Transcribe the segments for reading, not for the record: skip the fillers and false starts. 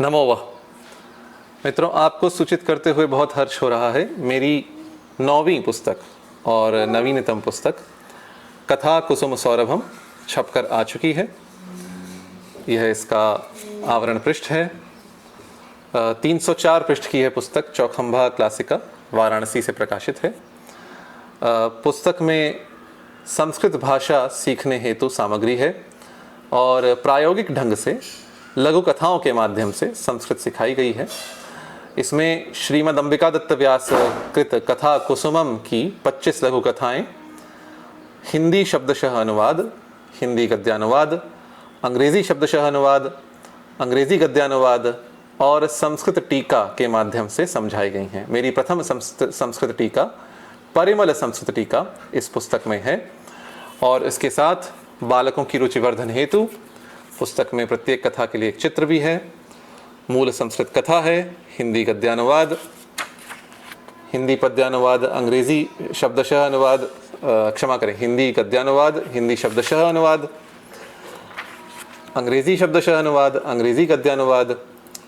नमो वाह। मित्रों, आपको सूचित करते हुए बहुत हर्ष हो रहा है। मेरी 9वीं पुस्तक और नवीनतम पुस्तक कथा कुसुम सौरभम छपकर आ चुकी है। यह इसका आवरण पृष्ठ है। 304 पृष्ठ की है पुस्तक। चौखंबा क्लासिका वाराणसी से प्रकाशित है। पुस्तक में संस्कृत भाषा सीखने हेतु सामग्री है और प्रायोगिक ढंग से लघु कथाओं के माध्यम से संस्कृत सिखाई गई है। इसमें श्रीमद् अंबिका दत्त व्यास कृत कथा कुसुमम की 25 लघु कथाएं, हिंदी शब्दशः अनुवाद, हिंदी गद्यानुवाद, अंग्रेजी शब्दशः अनुवाद, अंग्रेजी गद्यानुवाद और संस्कृत टीका के माध्यम से समझाई गई हैं। मेरी प्रथम संस्कृत टीका, परिमल संस्कृत टीका, इस पुस्तक में है और इसके साथ बालकों की रुचिवर्धन हेतु पुस्तक में प्रत्येक कथा के लिए एक चित्र भी है। मूल संस्कृत कथा है, हिंदी गद्यानुवाद, हिंदी पद्यानुवाद, अंग्रेजी शब्दशः अनुवाद, क्षमा करें, हिंदी गद्यानुवाद, हिंदी शब्दशः अनुवाद, अंग्रेजी शब्दशः अनुवाद, अंग्रेजी गद्यानुवाद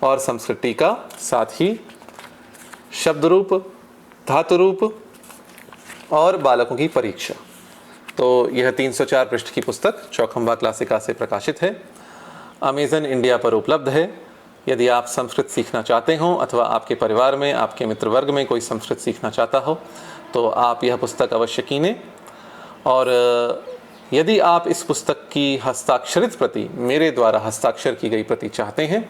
और संस्कृत टीका, साथ ही शब्द रूप, धातु रूप और बालकों की परीक्षा। तो यह 304 पृष्ठ की पुस्तक चौखंबा क्लासिका से प्रकाशित है। अमेज़न इंडिया पर उपलब्ध है। यदि आप संस्कृत सीखना चाहते हो अथवा आपके परिवार में, आपके मित्र वर्ग में कोई संस्कृत सीखना चाहता हो तो आप यह पुस्तक अवश्य कीनें। और यदि आप इस पुस्तक की हस्ताक्षरित प्रति, मेरे द्वारा हस्ताक्षर की गई प्रति चाहते हैं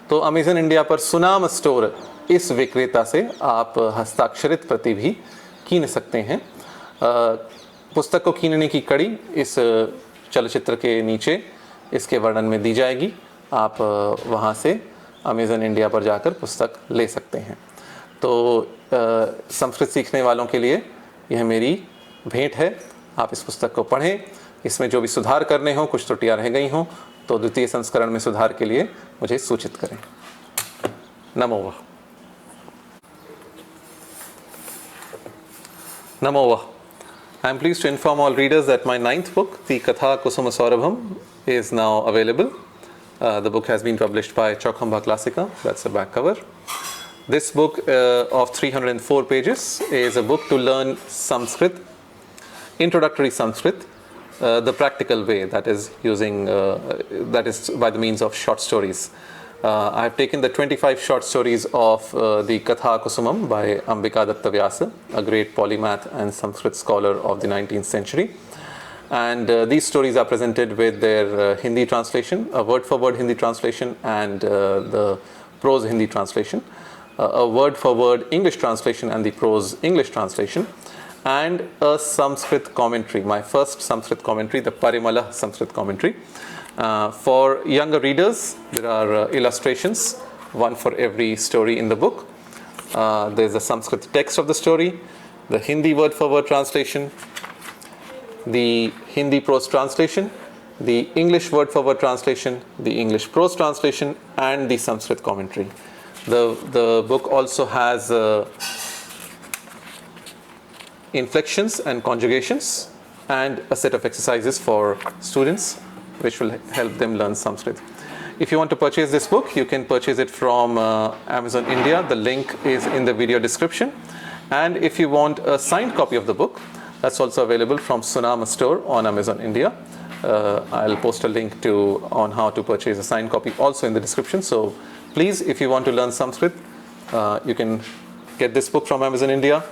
तो अमेज़न इंडिया पर सुनाम स्टोर, इस विक्रेता से आप हस्ताक्षरित प्रति भी कीन सकते हैं। पुस्तक को कीनने की कड़ी इस चलचित्र के नीचे इसके वर्णन में दी जाएगी। आप वहाँ से अमेज़न इंडिया पर जाकर पुस्तक ले सकते हैं। तो संस्कृत सीखने वालों के लिए यह मेरी भेंट है। आप इस पुस्तक को पढ़ें। इसमें जो भी सुधार करने हों, कुछ त्रुटियाँ रह गई हों तो द्वितीय संस्करण में सुधार के लिए मुझे सूचित करें। नमो वाह। नमो वाह। I am pleased to inform all readers that my 9th book, the Katha Kusuma Saurabham, is now available. The book has been published by Chaukhamba Classica. That's the back cover. This book of 304 pages is a book to learn Sanskrit, introductory Sanskrit, the practical way, that is by the means of short stories. I have taken the 25 short stories of the Katha Kusumam by Ambika Datta Vyasa, a great polymath and Sanskrit scholar of the 19th century. And these stories are presented with their Hindi translation, a word-for-word Hindi translation, and the prose Hindi translation, a word-for-word English translation and the prose English translation, and a Sanskrit commentary, my first Sanskrit commentary, the Parimala Sanskrit commentary. For younger readers, there are illustrations, one for every story in the book. There's a Sanskrit text of the story, the Hindi word-for-word translation, the Hindi prose translation, the English word-for-word translation, the English prose translation, and the Sanskrit commentary. The book also has inflections and conjugations and a set of exercises for students which will help them learn Sanskrit. If you want to purchase this book, you can purchase it from Amazon India. The link is in the video description. And if you want a signed copy of the book, that's also available from Sunama Store on Amazon India. I'll post a link on how to purchase a signed copy also in the description. So please, if you want to learn Sanskrit, you can get this book from Amazon India,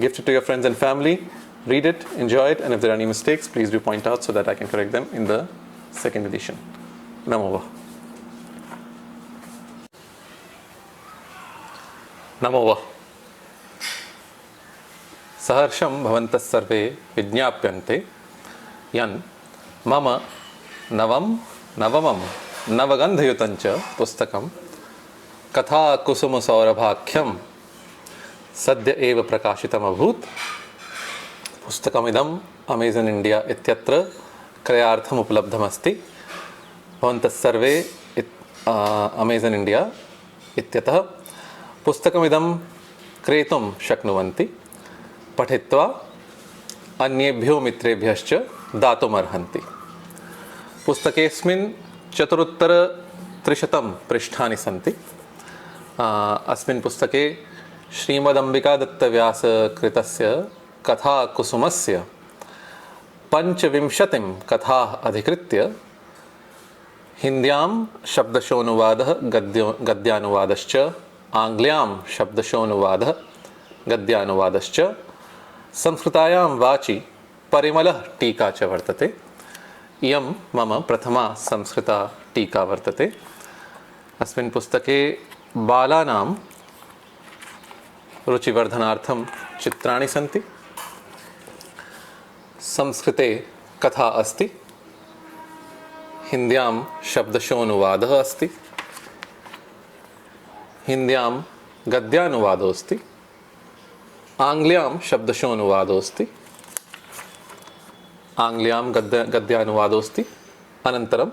gift it to your friends and family, read it, enjoy it, and if there are any mistakes, please do point out so that I can correct them in the second edition. Namo Vah. Namo Vah. Saharsham bhavantas sarve vijñāpyante yan mama navamam navagandhayutancha pustakam katha kusuma saurabhakyam sadya eva prakashitam abhut पुस्तकमिदं Amazon India इत्यत्र क्रयार्थम उपलब्धमस्ति। भवन्तः सर्वे Amazon India इत्यतः पुस्तकमिदं क्रेतुं शक्नुवन्ति, पठित्वा अन्येभ्यो मित्रेभ्यश्च दातुमर्हन्ति। पुस्तकेऽस्मिन् 4,300 पृष्ठानि सन्ति। अस्मिन् पुस्तके श्रीमदम्बिकादत्तव्यासकृतस्य कथाकुसुमस्य 25 कथाः अधिकृत्य हिन्द्यां शब्दशोऽनुवादः गद्यानुवादश्च, आङ्ग्ल्यां शब्दशोऽनुवादः गद्यानुवादश्च, संस्कृतायां वाचि परिमलः टीका च वर्तते। इयं मम प्रथमा संस्कृता टीका वर्तते। अस्मिन् पुस्तके बालानां रुचिवर्धनार्थं चित्राणि सन्ति। संस्कृते कथा अस्ति, हिन्द्यां शब्दशोऽनुवादः अस्ति, हिन्द्यां गद्यानुवादो अस्ति, आङ्ग्ल्यां शब्दशोऽनुवादो अस्ति, आङ्ग्ल्यां गद्यानुवादो अस्ति, अनन्तरं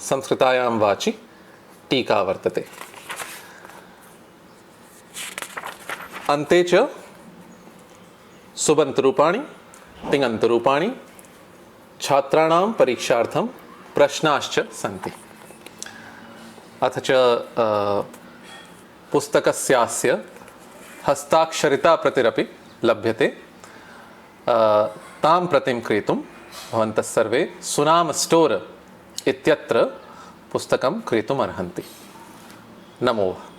संस्कृतायां वाचि टीका वर्तते। अन्ते च सुबन्तरूपाणि, तिङन्तरूपाणि, छात्राणां परीक्षार्थं प्रश्नाश्च सन्ति। अथ च पुस्तकस्यास्य हस्ताक्षरिता प्रतिरपि लभ्यते। तां प्रतिं क्रेतुं भवन्तः सर्वे सुनाम स्टोर इत्यत्र पुस्तकं क्रेतुम् अर्हन्ति। नमो।